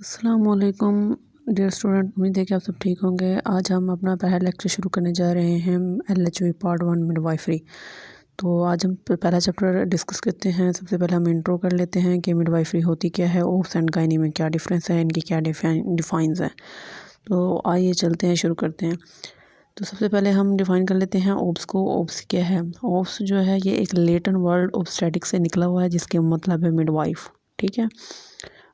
अस्सलामुअलैकुम dear student, उम्मीद है कि आप सब ठीक होंगे। आज हम अपना पहला लेक्चर शुरू करने जा रहे हैं LHV पार्ट 1 मिडवाइफरी। तो आज हम पहला चैप्टर डिस्कस करते हैं। सबसे पहले हम इंट्रो कर लेते हैं कि मिडवाइफरी होती क्या है, ओब्स एंड गायनी में क्या डिफरेंस है, इनकी क्या डिफाइंस है। तो आइए चलते हैं, शुरू करते हैं। तो सबसे पहले हम डिफ़ाइन कर लेते हैं ओब्स को। ओब्स क्या है? ओब्स जो है ये एक लेटिन वर्ड ओब्स्टेटिक से निकला हुआ है, जिसके मतलब है मिडवाइफ। ठीक है।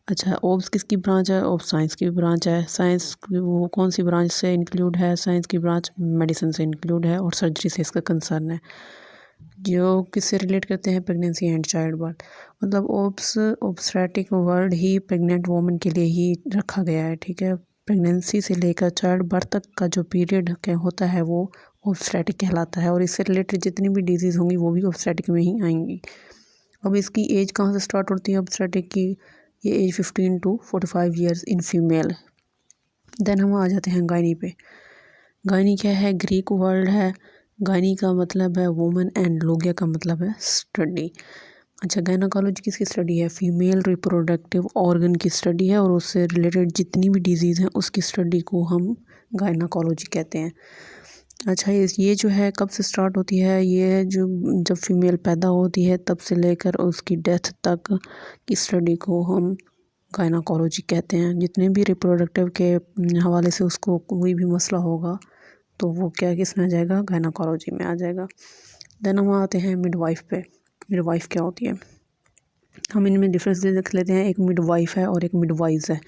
अच्छा, ओब्स किसकी ब्रांच है? ओब्स साइंस की ब्रांच है। साइंस की वो कौन सी ब्रांच से इंक्लूड है? साइंस की ब्रांच मेडिसिन से इंक्लूड है और सर्जरी से इसका कंसर्न है। जो किससे रिलेट करते हैं? Pregnancy and child birth. मतलब ओब्स ओब्स्टेटिक वर्ड ही प्रेग्नेंट वोमेन के लिए ही रखा गया है। ठीक है। प्रेगनेंसी से लेकर चाइल्ड बर्थ तक का जो पीरियड होता है वो ओब्स्टेटिक कहलाता है, और इससे रिलेटेड जितनी भी डिजीज़ होंगी वो भी ओब्स्टेटिक में ही आएंगी। अब इसकी एज कहाँ से स्टार्ट होती है ओब्स्टेटिक की? ये age 15 to 45 years in female. Then हम आ जाते हैं गायनी पे। गायनी क्या है? ग्रीक वर्ड है। गायनी का मतलब है वुमन एंड लोगिया का मतलब है स्टडी। अच्छा, गायनाकोलॉजी किसकी स्टडी है? फीमेल रिप्रोडक्टिव ऑर्गन की स्टडी है, और उससे रिलेटेड जितनी भी डिजीज़ हैं उसकी स्टडी को हम गायनाकोलॉजी कहते हैं। अच्छा, ये जो है कब से स्टार्ट होती है? ये जो जब फीमेल पैदा होती है तब से लेकर उसकी डेथ तक की स्टडी को हम गायनाकोलॉजी कहते हैं। जितने भी रिप्रोडक्टिव के हवाले से उसको कोई भी मसला होगा तो वो क्या किस में आ जाएगा? गायनाकोलॉजी में आ जाएगा। देन हम आते हैं मिडवाइफ पे। मिडवाइफ क्या होती है? हम इनमें डिफरेंस देख लेते हैं। एक मिडवाइफ है और एक मिडवाइज है।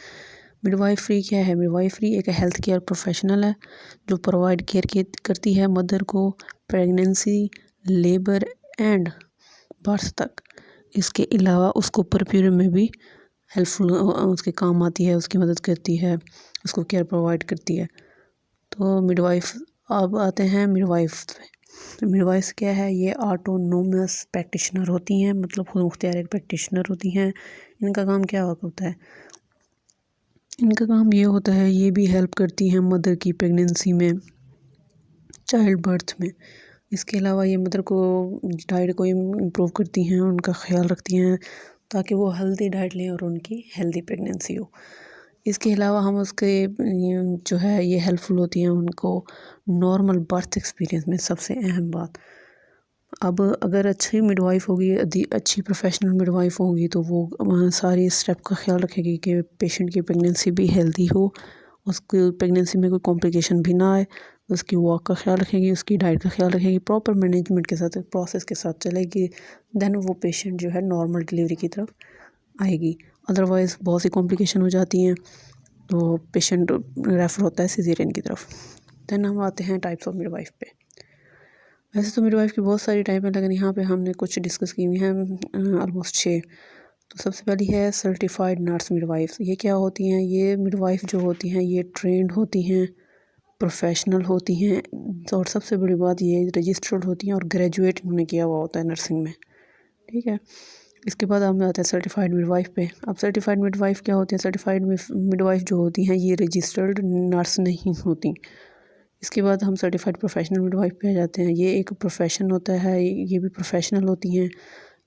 मिडवाइफरी क्या है? मिडवाइफरी एक हेल्थ केयर प्रोफेशनल है जो प्रोवाइड केयर करती है मदर को प्रेगनेंसी, लेबर एंड बर्थ तक। इसके अलावा उसको प्रिपेयर में भी हेल्पफुल उसके काम आती है, उसकी मदद करती है, उसको केयर प्रोवाइड करती है। तो मिडवाइफ, अब आते हैं मिडवाइफ पे। मिडवाइफ क्या है? ये ऑटोनोमस प्रैक्टिशनर होती हैं, मतलब खुद मुख्तियार एक प्रैक्टिशनर होती हैं। इनका काम क्या होता है? इनका काम ये होता है, ये भी हेल्प करती हैं मदर की प्रेगनेंसी में, चाइल्ड बर्थ में। इसके अलावा ये मदर को डाइट को इम्प्रूव करती हैं, उनका ख्याल रखती हैं ताकि वो हेल्दी डाइट लें और उनकी हेल्दी प्रेगनेंसी हो। इसके अलावा हम उसके जो है ये हेल्पफुल होती हैं उनको नॉर्मल बर्थ एक्सपीरियंस में। सबसे अहम बात, अब अगर अच्छी मिडवाइफ होगी, अच्छी प्रोफेशनल मिडवाइफ होगी तो वो सारी स्टेप का ख्याल रखेगी कि पेशेंट की प्रेगनेंसी भी हेल्दी हो, उसकी प्रेगनेंसी में कोई कॉम्प्लिकेशन भी ना आए, उसकी वॉक का ख्याल रखेगी, उसकी डाइट का ख्याल रखेगी, प्रॉपर मैनेजमेंट के साथ, प्रोसेस के साथ चलेगी। देन वो पेशेंट जो है नॉर्मल डिलीवरी की तरफ आएगी। अदरवाइज़ बहुत सी कॉम्प्लिकेशन हो जाती हैं तो पेशेंट रेफ़र होता है सिजेरियन की तरफ। देन हम आते हैं टाइप्स ऑफ मिडवाइफ पे। वैसे तो मिडवाइफ की बहुत सारी टाइप है, लेकिन यहाँ पे हमने कुछ डिस्कस की हुई हैं, ऑलमोस्ट 6। तो सबसे पहली है सर्टिफाइड नर्स मिडवाइफ। ये क्या होती हैं? ये मिडवाइफ जो होती हैं ये ट्रेंड होती हैं, प्रोफेशनल होती हैं, और सबसे बड़ी बात ये रजिस्टर्ड होती हैं और ग्रेजुएट उन्होंने किया हुआ होता है नर्सिंग में। ठीक है। इसके बाद हम आते हैं सर्टिफाइड मिडवाइफ पे। अब सर्टिफाइड मिडवाइफ क्या होती है? सर्टिफाइड मिडवाइफ जो होती हैं ये रजिस्टर्ड नर्स नहीं होती। इसके बाद हम सर्टिफाइड प्रोफेशनल मिडवाइफ पे आ जाते हैं। ये एक प्रोफेशन होता है, ये भी प्रोफेशनल होती हैं।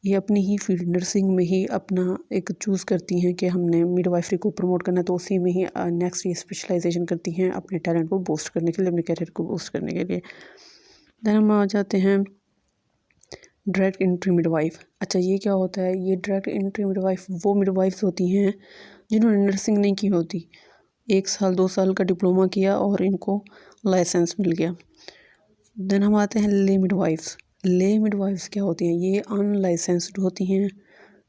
ये अपनी ही फील्ड नर्सिंग में ही अपना एक चूज़ करती हैं कि हमने मिडवाइफरी को प्रमोट करना है, तो उसी में ही नेक्स्ट ये स्पेशलाइजेशन करती हैं अपने टैलेंट को बूस्ट करने के लिए, अपने कैरियर को बूस्ट करने के लिए। देन हम आ जाते हैं डायरेक्ट एंट्री मिडवाइफ। अच्छा, ये क्या होता है? ये डायरेक्ट एंट्री मिडवाइफ वो मिडवाइफ्स होती हैं जिन्होंने नर्सिंग नहीं की होती, 1 साल 2 साल का डिप्लोमा किया और इनको लाइसेंस मिल गया। देन हम आते हैं ले मिडवाइफ्स। ले मिडवाइफ्स क्या होती हैं? ये अनलाइसेंस्ड होती हैं।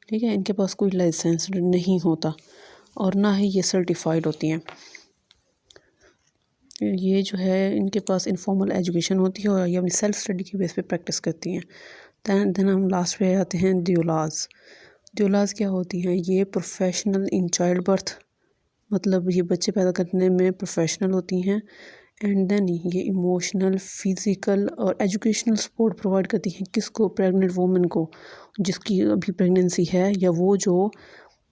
ठीक है, इनके पास कोई लाइसेंस नहीं होता और ना ही ये सर्टिफाइड होती हैं। ये जो है इनके पास इनफॉर्मल एजुकेशन होती है और ये अपनी सेल्फ स्टडी की बेस पे प्रैक्टिस करती हैं। देन हम लास्ट पे आते हैं ड्यूलाज। ड्यूलाज क्या होती हैं? ये प्रोफेशनल इन चाइल्ड बर्थ, मतलब ये बच्चे पैदा करने में प्रोफेशनल होती हैं। एंड देन ये इमोशनल, फिज़िकल और एजुकेशनल सपोर्ट प्रोवाइड करती हैं। किसको? प्रेग्नेंट वुमेन को, जिसकी अभी प्रेगनेंसी है या वो जो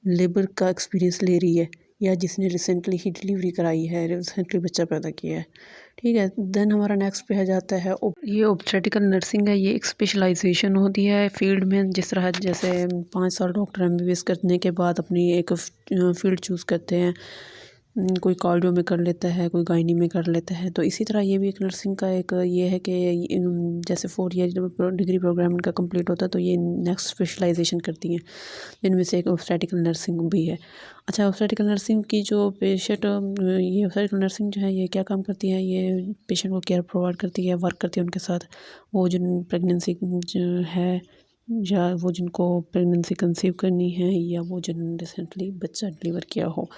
लेबर का एक्सपीरियंस ले रही है। या जिसने रिसेंटली ही डिलीवरी कराई है, रिसेंटली बच्चा पैदा किया है। ठीक है, देन हमारा नेक्स्ट पे आ जाता है ये ऑब्स्टेट्रिकल नर्सिंग है। ये एक स्पेशलाइजेशन होती है फील्ड में, जिस तरह जैसे 5 साल डॉक्टर MBBS करने के बाद अपनी एक फील्ड चूज़ करते हैं। कोई कार्डियो में कर लेता है, कोई गायनी में कर लेता है। तो इसी तरह ये भी एक नर्सिंग का एक ये है कि जैसे 4 ईयर डिग्री प्रोग्राम इनका कंप्लीट होता है तो ये नेक्स्ट स्पेशलाइजेशन करती हैं, जिनमें से एक ऑब्स्टेट्रिकल नर्सिंग भी है। अच्छा, ऑब्स्टेट्रिकल नर्सिंग की जो पेशेंट ये ऑब्स्टेट्रिकल नर्सिंग जो है ये क्या काम करती है, ये पेशेंट को केयर प्रोवाइड करती है, वर्क करती है उनके साथ। वो जिन प्रेगनेंसी जो है, या वो जिनको प्रेगनेंसी कंसीव करनी है, या वो जिन रिसेंटली बच्चा डिलीवर किया हो।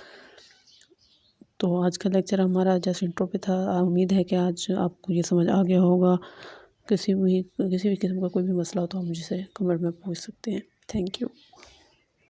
तो आज का लेक्चर हमारा जैसे इंट्रो पे था। उम्मीद है कि आज आपको ये समझ आ गया होगा। किसी भी किस्म का कोई भी मसला हो तो आप मुझसे कमेंट में पूछ सकते हैं। Thank you.